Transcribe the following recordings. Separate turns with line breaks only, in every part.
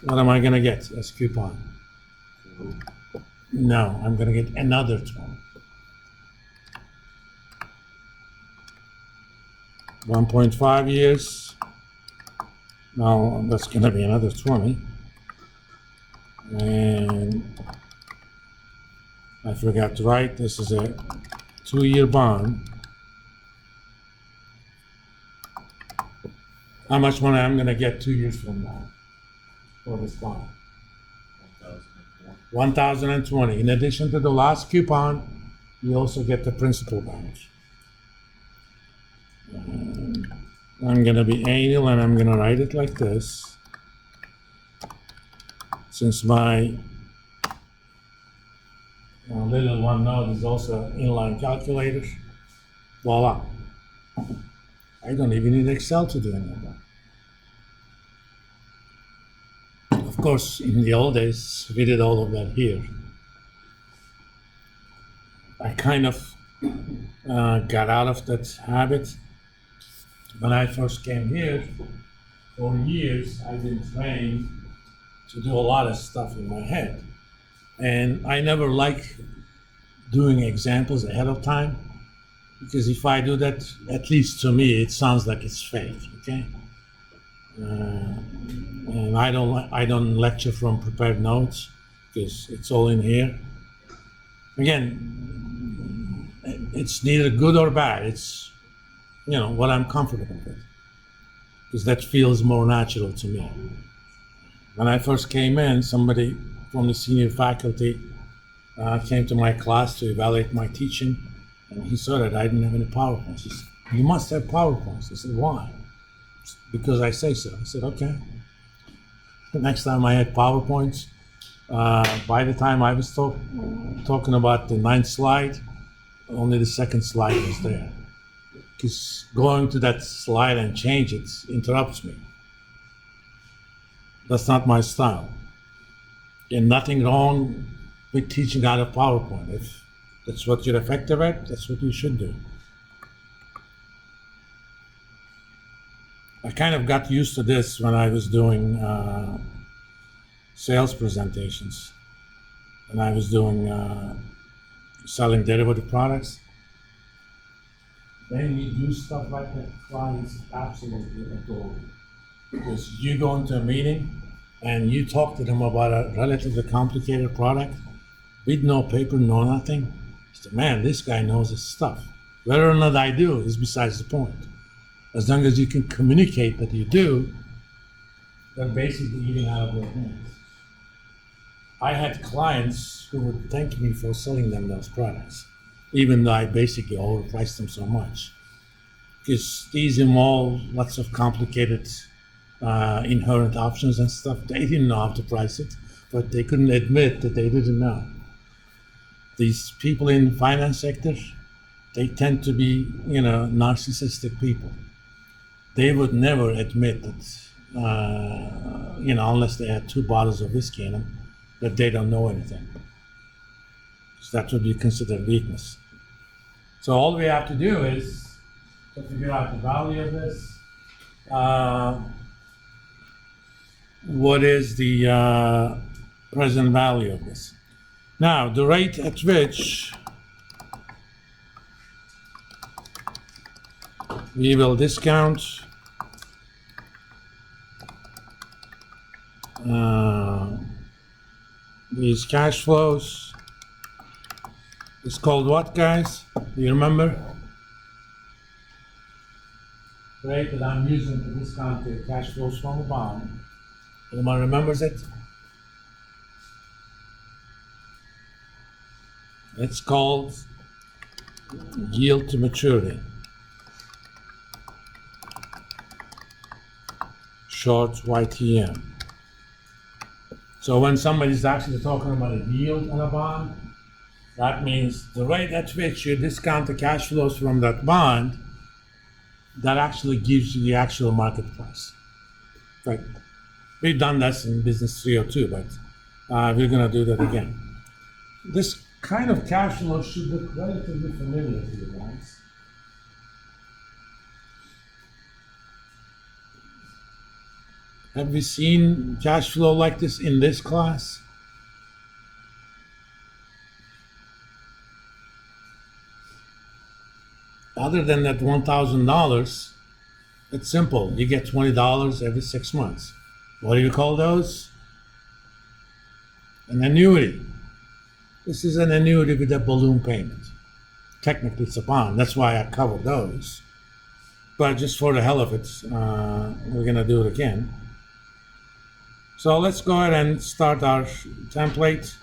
What am I gonna get as coupon? No, I'm gonna get another 20. 1.5 years. Now that's gonna be another 20. And I forgot to write, this is a 2-year bond. How much money I'm gonna get 2 years from now for this bond? 1,020. In addition to the last coupon, you also get the principal balance. I'm gonna be anal and I'm gonna write it like this. Since my little one node is also inline calculator, voila. I don't even need Excel to do any of that. Of course, in the old days, we did all of that here. I kind of got out of that habit. When I first came here, for years, I've been trained to do a lot of stuff in my head. And I never like doing examples ahead of time, because if I do that, at least to me, it sounds like it's fake, okay? And I don't lecture from prepared notes, because it's all in here. Again, it's neither good or bad. It's, what I'm comfortable with, because that feels more natural to me. When I first came in, somebody from the senior faculty came to my class to evaluate my teaching, and he saw that I didn't have any PowerPoints. He said, "You must have PowerPoints." I said, "Why?" "Because I say so." I said, "Okay." The next time I had PowerPoints, by the time I was talking about the 9th slide, only the 2nd slide was there. Because going to that slide and change it interrupts me. That's not my style. And nothing wrong with teaching out of PowerPoint. If that's what you're effective at, that's what you should do. I kind of got used to this when I was doing sales presentations. And I was doing selling derivative products. When you do stuff like that, clients absolutely adore you. Because you go into a meeting and you talk to them about a relatively complicated product with no paper, no nothing. You say, "Man, this guy knows his stuff." Whether or not I do is besides the point. As long as you can communicate that you do, they're basically eating out of their hands. I had clients who would thank me for selling them those products, even though I basically overpriced them so much. Because these involve lots of complicated inherent options and stuff. They didn't know how to price it, but they couldn't admit that they didn't know. These people in finance sector, they tend to be, narcissistic people. They would never admit that, unless they had 2 bottles of whiskey in them, that they don't know anything. So that would be considered weakness. So all we have to do is to figure out the value of this. What is the present value of this? Now, the rate at which we will discount these cash flows is called what, guys? Do you remember? The rate that I'm using to discount the cash flows from a bond. Anyone remembers it? It's called yield to maturity. Short YTM. So when somebody's actually talking about a yield on a bond, that means the rate at which you discount the cash flows from that bond, that actually gives you the actual market price. Right. We've done this in Business 302, but we're going to do that again. This kind of cash flow should look relatively familiar to you guys. Have we seen cash flow like this in this class? Other than that $1,000, it's simple. You get $20 every 6 months. What do you call those? An annuity. This is an annuity with a balloon payment. Technically, it's a bond. That's why I covered those. But just for the hell of it, we're going to do it again. So let's go ahead and start our template.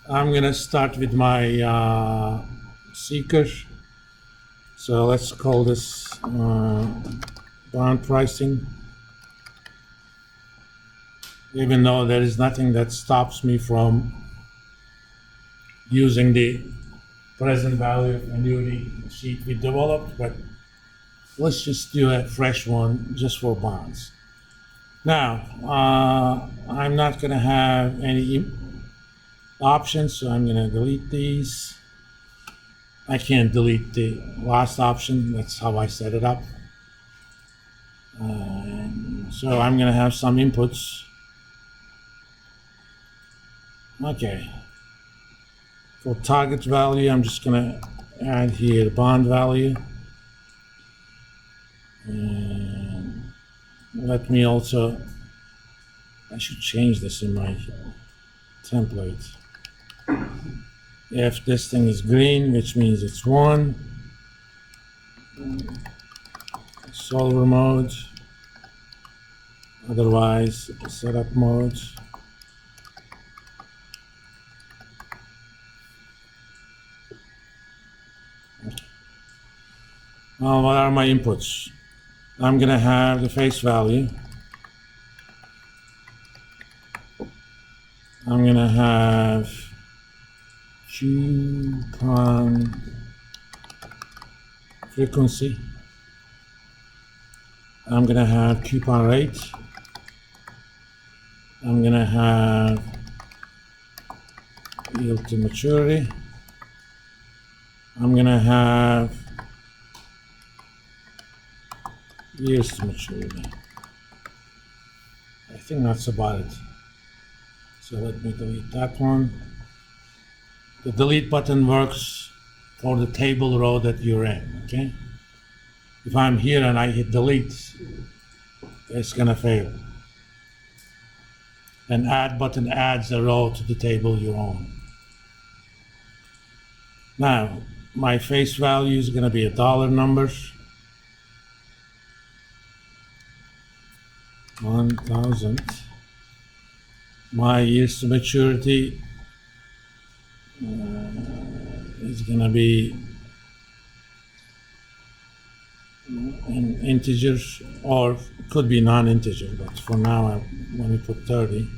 I'm going to start with my seeker. So let's call this bond pricing. Even though there is nothing that stops me from using the present value annuity sheet we developed, but let's just do a fresh one just for bonds. Now, I'm not going to have any options, so I'm going to delete these. I can't delete the last option. That's how I set it up. So I'm going to have some inputs. Okay. For target value, I'm just going to add here bond value. And let me also, I should change this in my template. If this thing is green, which means it's 1. Solver mode. Otherwise, setup mode. Well, what are my inputs? I'm going to have the face value. I'm going to have coupon frequency. I'm going to have coupon rate. I'm going to have yield to maturity. I'm going to have years to maturity. I think that's about it. So let me delete that one. The delete button works for the table row that you're in, okay? If I'm here and I hit delete, it's gonna fail. And add button adds a row to the table you're on. Now, my face value is gonna be a dollar number. 1,000. My years to maturity is gonna be an integer, or could be non-integer, but for now I'm going to put 30.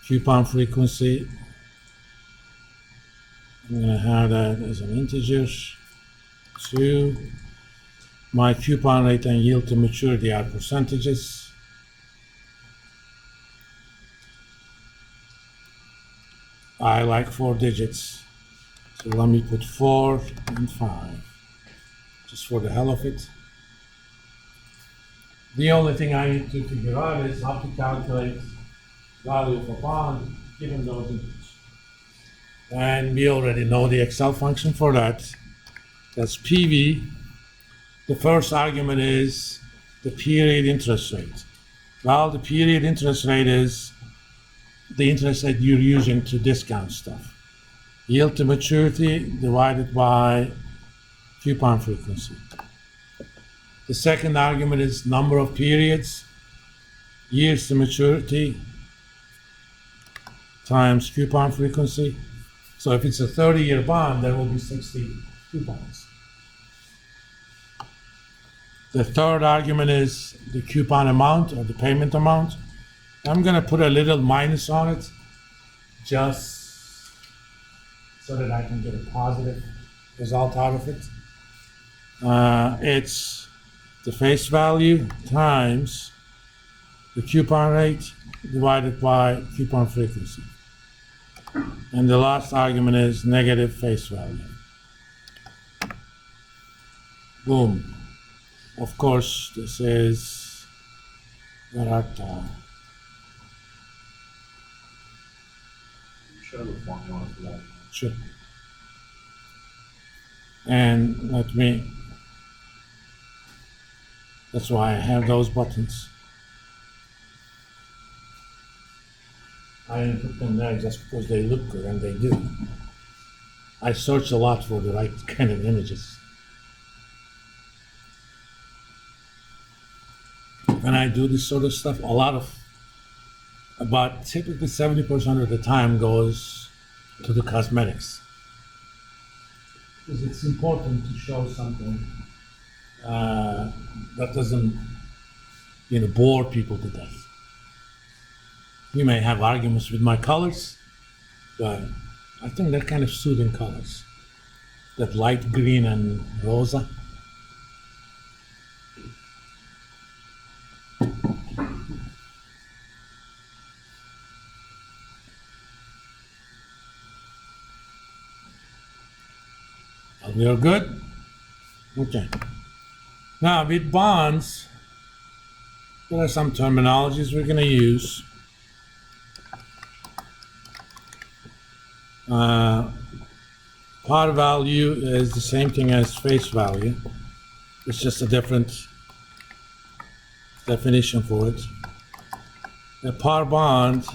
Coupon frequency, I'm gonna have that as an integer. 2. My coupon rate and yield to maturity are percentages. I like 4 digits, so let me put 4 and 5, just for the hell of it. The only thing I need to figure out is how to calculate value of a bond given those inputs. And we already know the Excel function for that. That's PV. The first argument is the period interest rate. Well, the period interest rate is the interest rate you're using to discount stuff. Yield to maturity divided by coupon frequency. The second argument is number of periods, years to maturity times coupon frequency. So if it's a 30-year bond, there will be 60 coupons. The third argument is the coupon amount or the payment amount. I'm going to put a little minus on it just so that I can get a positive result out of it. It's the face value times the coupon rate divided by coupon frequency. And the last argument is negative face value. Boom. Of course, this is There are,
You should have a formula for that.
sure. And let me, that's why I have those buttons. I didn't put them there just because they look good, and they do. I searched a lot for the right kind of images. When I do this sort of stuff, about typically 70% of the time goes to the cosmetics. Because it's important to show something that doesn't, bore people to death. We may have arguments with my colors, but I think they're kind of soothing colors. That light green and rosa. We are good? Okay. Now, with bonds, there are some terminologies we're going to use. Par value is the same thing as face value. It's just a different definition for it. A par bond